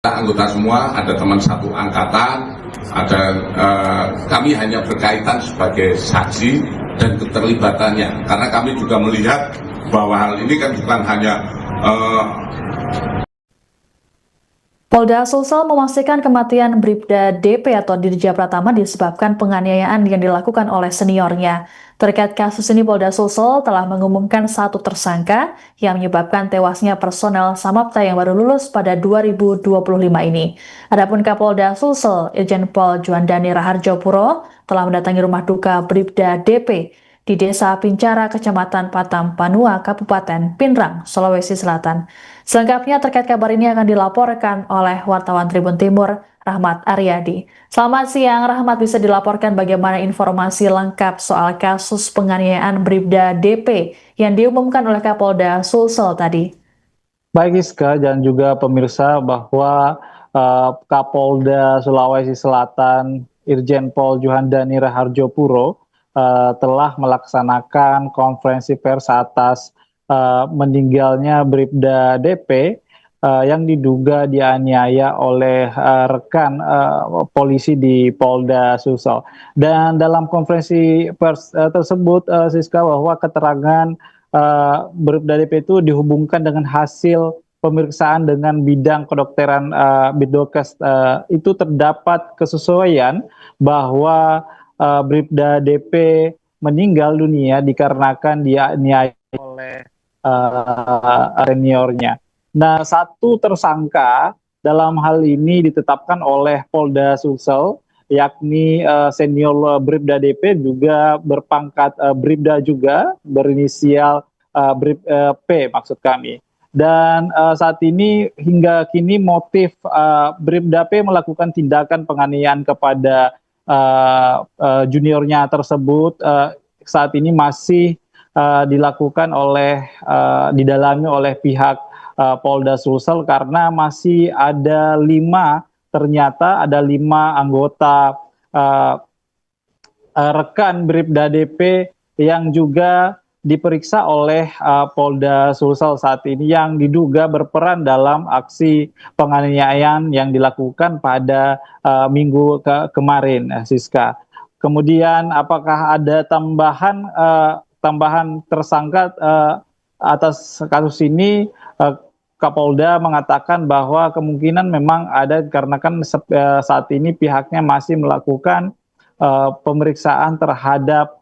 Anggota semua, ada teman satu angkatan, ada kami hanya berkaitan sebagai saksi dan keterlibatannya, karena kami juga melihat bahwa hal ini kan bukan hanya Polda Sulsel memastikan kematian Bribda DP atau Dirja Pratama disebabkan penganiayaan yang dilakukan oleh seniornya. Terkait kasus ini, Polda Sulsel telah mengumumkan satu tersangka yang menyebabkan tewasnya personel Samapta yang baru lulus pada 2025 ini. Adapun Kapolda Sulsel, Irjen Pol Juandani Raharjopuro, telah mendatangi rumah duka Bribda DP di Desa Pincara, Kecamatan Patam Panua, Kabupaten Pinrang, Sulawesi Selatan. Selengkapnya terkait kabar ini akan dilaporkan oleh wartawan Tribun Timur, Rahmat Aryadi. Selamat siang, Rahmat, bisa dilaporkan bagaimana informasi lengkap soal kasus penganiayaan Bribda DP yang diumumkan oleh Kapolda Sulsel tadi? Baik Iska dan juga pemirsa, bahwa Kapolda Sulawesi Selatan Irjen Pol Juandani Raharjopuro telah melaksanakan konferensi pers atas meninggalnya Bribda DP yang diduga dianiaya oleh rekan polisi di Polda Sulsel. Dan dalam konferensi pers tersebut, Siska, bahwa keterangan Bribda DP itu dihubungkan dengan hasil pemeriksaan dengan bidang kedokteran Bidokes, itu terdapat kesesuaian bahwa Bribda DP meninggal dunia dikarenakan dianiaya oleh seniornya. Nah, satu tersangka dalam hal ini ditetapkan oleh Polda Sulsel, yakni senior Bribda DP, juga berpangkat Bribda juga, berinisial P maksud kami. Dan saat ini hingga kini motif Bribda P melakukan tindakan penganiayaan kepada juniornya tersebut saat ini masih dilakukan oleh didalami oleh pihak Polda Sulsel, karena masih ada ternyata ada lima anggota rekan Bribda DP yang juga diperiksa oleh Polda Sulsel saat ini, yang diduga berperan dalam aksi penganiayaan yang dilakukan pada minggu kemarin, Siska. Kemudian apakah ada tambahan tersangka atas kasus ini? Kapolda mengatakan bahwa kemungkinan memang ada, karena kan saat ini pihaknya masih melakukan pemeriksaan terhadap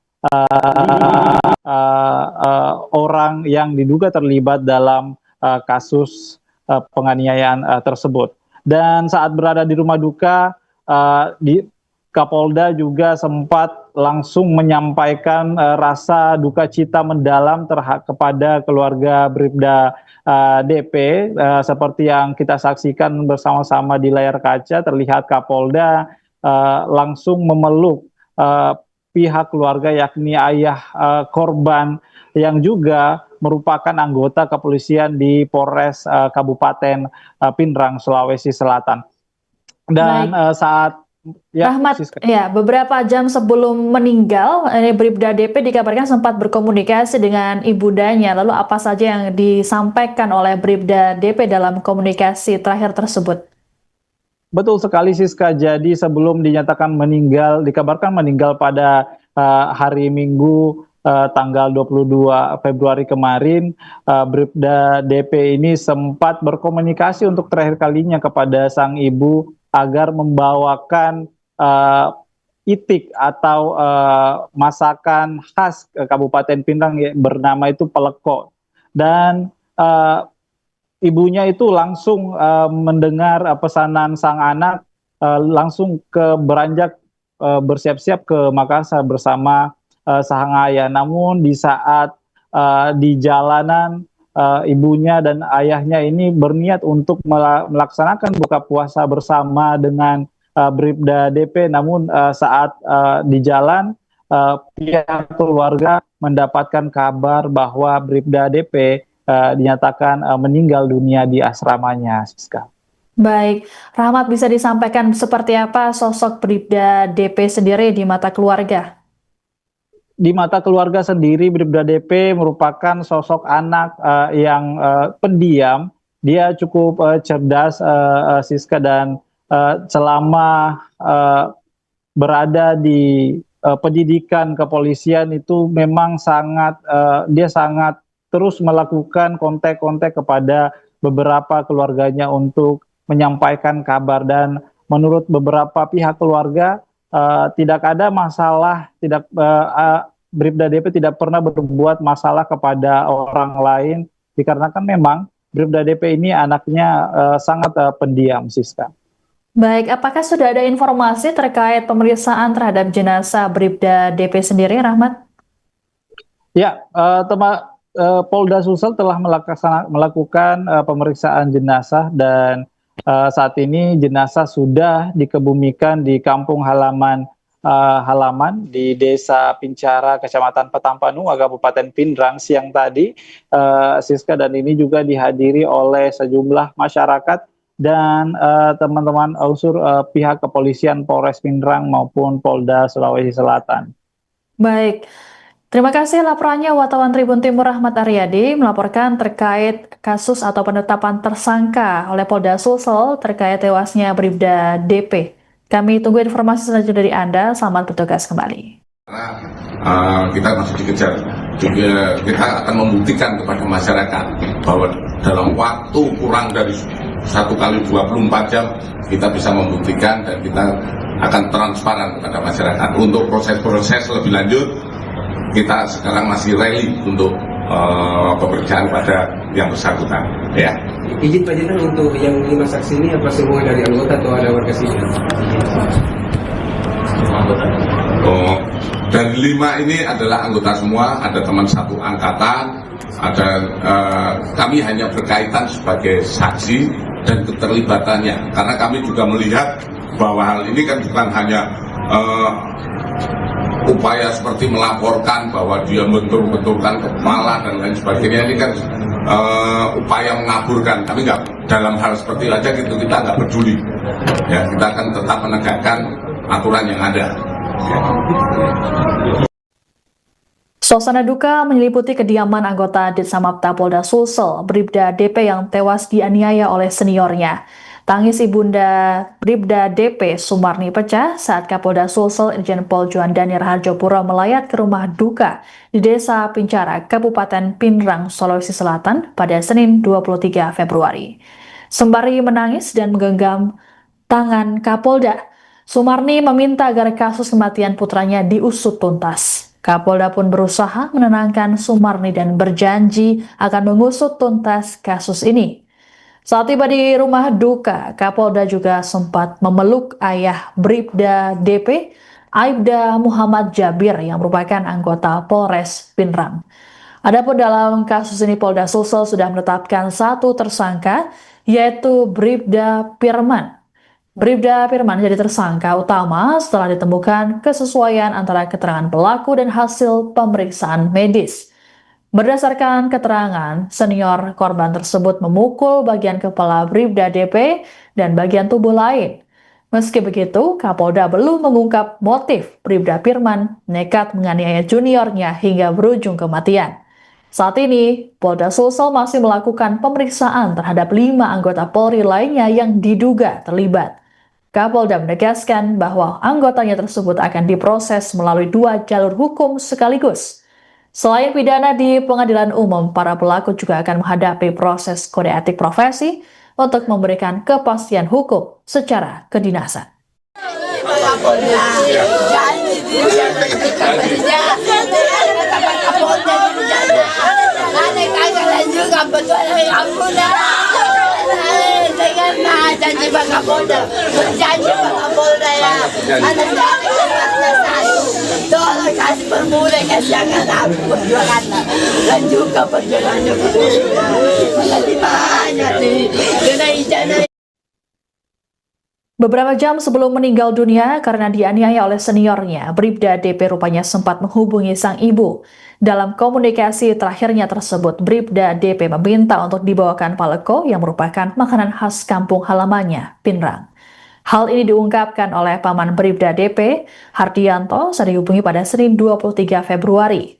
orang yang diduga terlibat dalam kasus penganiayaan tersebut. Dan saat berada di rumah duka, Kapolda juga sempat langsung menyampaikan rasa duka cita mendalam kepada keluarga Bribda DP. Seperti yang kita saksikan bersama-sama di layar kaca, terlihat Kapolda langsung memeluk pihak keluarga, yakni ayah korban yang juga merupakan anggota kepolisian di Polres Kabupaten Pinrang, Sulawesi Selatan. Dan saat Rahmat, ya, beberapa jam sebelum meninggal, Bribda DP dikabarkan sempat berkomunikasi dengan ibundanya. Lalu apa saja yang disampaikan oleh Bribda DP dalam komunikasi terakhir tersebut? Betul sekali, Siska. Jadi sebelum dinyatakan meninggal, dikabarkan meninggal pada hari Minggu tanggal 22 Februari kemarin, Bribda DP ini sempat berkomunikasi untuk terakhir kalinya kepada sang ibu agar membawakan itik atau masakan khas Kabupaten Pinrang bernama itu peleko. Dan ibunya itu langsung mendengar pesanan sang anak, langsung beranjak bersiap-siap ke Makassar bersama sang ayah. Namun di saat di jalanan, ibunya dan ayahnya ini berniat untuk melaksanakan buka puasa bersama dengan Bribda DP. Namun saat di jalan, pihak keluarga mendapatkan kabar bahwa Bribda DP dinyatakan meninggal dunia di asramanya, Siska. Baik, Rahmat, bisa disampaikan seperti apa sosok Bribda DP sendiri di mata keluarga? Di mata keluarga sendiri, Bribda DP merupakan sosok anak yang pendiam, dia cukup cerdas, Siska, dan selama berada di pendidikan kepolisian itu memang dia sangat terus melakukan kontak-kontak kepada beberapa keluarganya untuk menyampaikan kabar, dan menurut beberapa pihak keluarga tidak ada masalah, Bribda DP tidak pernah berbuat masalah kepada orang lain, dikarenakan memang Bribda DP ini anaknya sangat pendiam, Siska. Baik, apakah sudah ada informasi terkait pemeriksaan terhadap jenazah Bribda DP sendiri, Rahmat? Ya, Polda Sulsel telah melakukan pemeriksaan jenazah, dan saat ini jenazah sudah dikebumikan di kampung halaman di Desa Pincara, Kecamatan Petampanu, Kabupaten Pindrang siang tadi, Siska, dan ini juga dihadiri oleh sejumlah masyarakat dan teman-teman unsur pihak kepolisian Polres Pindrang maupun Polda Sulawesi Selatan. Baik, terima kasih laporannya wartawan Tribun Timur Rahmat Aryadi melaporkan terkait kasus atau penetapan tersangka oleh Polda Sulsel terkait tewasnya Bribda DP. Kami tunggu informasi selanjutnya dari Anda. Selamat bertugas kembali. Kita masih dikejar. Juga kita akan membuktikan kepada masyarakat bahwa dalam waktu kurang dari 1 kali 24 jam kita bisa membuktikan, dan kita akan transparan kepada masyarakat. Untuk proses-proses lebih lanjut, kita sekarang masih rally untuk pemeriksaan pada yang bersangkutan. Ya. Izin Pak Jenderal, untuk yang 5 saksi ini apa semua dari anggota atau ada warga sipil? Dan 5 ini adalah anggota semua, ada teman satu angkatan, ada kami hanya berkaitan sebagai saksi dan keterlibatannya, karena kami juga melihat bahwa hal ini kan bukan hanya upaya seperti melaporkan bahwa dia bentur-benturkan kepala dan lain sebagainya. Ini kan upaya mengaburkan. Kami nggak, dalam hal seperti aja gitu, kita nggak peduli. Ya, kita akan tetap menegakkan aturan yang ada. Ya. Suasana duka menyeliputi kediaman anggota Ditsamapta Polda Sulsel, Bribda DP yang tewas dianiaya oleh seniornya. Tangis ibunda Bribda DP Sumarni pecah saat Kapolda Sulsel Irjen Pol Juandani Raharjopuro melayat ke rumah duka di Desa Pincara, Kabupaten Pindrang, Sulawesi Selatan pada Senin 23 Februari. Sembari menangis dan menggenggam tangan Kapolda, Sumarni meminta agar kasus kematian putranya diusut tuntas. Kapolda pun berusaha menenangkan Sumarni dan berjanji akan mengusut tuntas kasus ini. Saat tiba di rumah duka, Kapolda juga sempat memeluk ayah Bribda DP, Aibda Muhammad Jabir, yang merupakan anggota Polres Pindrang. Adapun dalam kasus ini Polda Sulsel sudah menetapkan 1 tersangka, yaitu Bribda Pirman. Bribda Pirman jadi tersangka utama setelah ditemukan kesesuaian antara keterangan pelaku dan hasil pemeriksaan medis. Berdasarkan keterangan, senior korban tersebut memukul bagian kepala Bribda DP dan bagian tubuh lain. Meski begitu, Kapolda belum mengungkap motif Bribda Pirman nekat menganiaya juniornya hingga berujung kematian. Saat ini, Polda Sulsel masih melakukan pemeriksaan terhadap 5 anggota Polri lainnya yang diduga terlibat. Kapolda menegaskan bahwa anggotanya tersebut akan diproses melalui 2 jalur hukum sekaligus. Selain pidana di pengadilan umum, para pelaku juga akan menghadapi proses kode etik profesi untuk memberikan kepastian hukum secara kedinasan. Janji Pak Kapolda, berjanji Pak Kapolda ya, anak saya satu, tolong kasih permudah, kasihankan aku perjuangannya, dan juga perjuangannya makasih banyak nih, kena ijazah. Beberapa jam sebelum meninggal dunia karena dianiaya oleh seniornya, Bribda DP rupanya sempat menghubungi sang ibu. Dalam komunikasi terakhirnya tersebut, Bribda DP meminta untuk dibawakan paleko yang merupakan makanan khas kampung halamannya, Pindrang. Hal ini diungkapkan oleh paman Bribda DP, Hardianto, saat dihubungi pada Senin 23 Februari.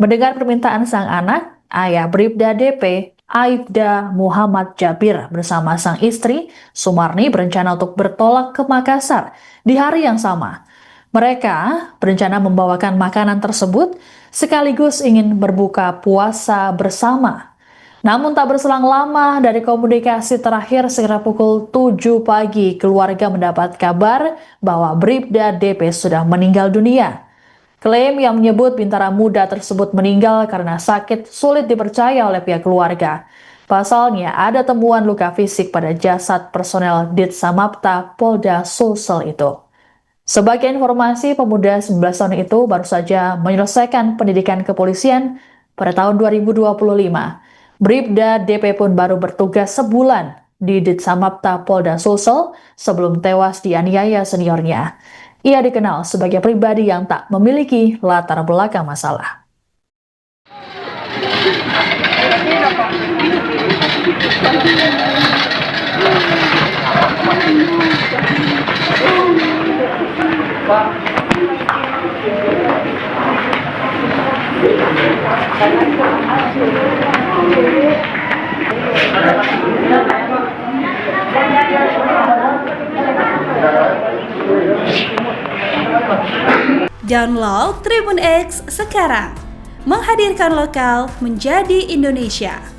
Mendengar permintaan sang anak, ayah Bribda DP Aibda Muhammad Jabir bersama sang istri, Sumarni, berencana untuk bertolak ke Makassar di hari yang sama. Mereka berencana membawakan makanan tersebut sekaligus ingin berbuka puasa bersama. Namun tak berselang lama dari komunikasi terakhir sekitar pukul 7 pagi, keluarga mendapat kabar bahwa Bribda DP sudah meninggal dunia. Klaim yang menyebut Bintara Muda tersebut meninggal karena sakit sulit dipercaya oleh pihak keluarga. Pasalnya ada temuan luka fisik pada jasad personel Ditsamapta Polda Sulsel itu. Sebagai informasi, pemuda 19 tahun itu baru saja menyelesaikan pendidikan kepolisian pada tahun 2025. Bribda DP pun baru bertugas sebulan di Ditsamapta Polda Sulsel sebelum tewas dianiaya seniornya. Ia dikenal sebagai pribadi yang tak memiliki latar belakang masalah. Download Tribun X sekarang, menghadirkan lokal menjadi Indonesia.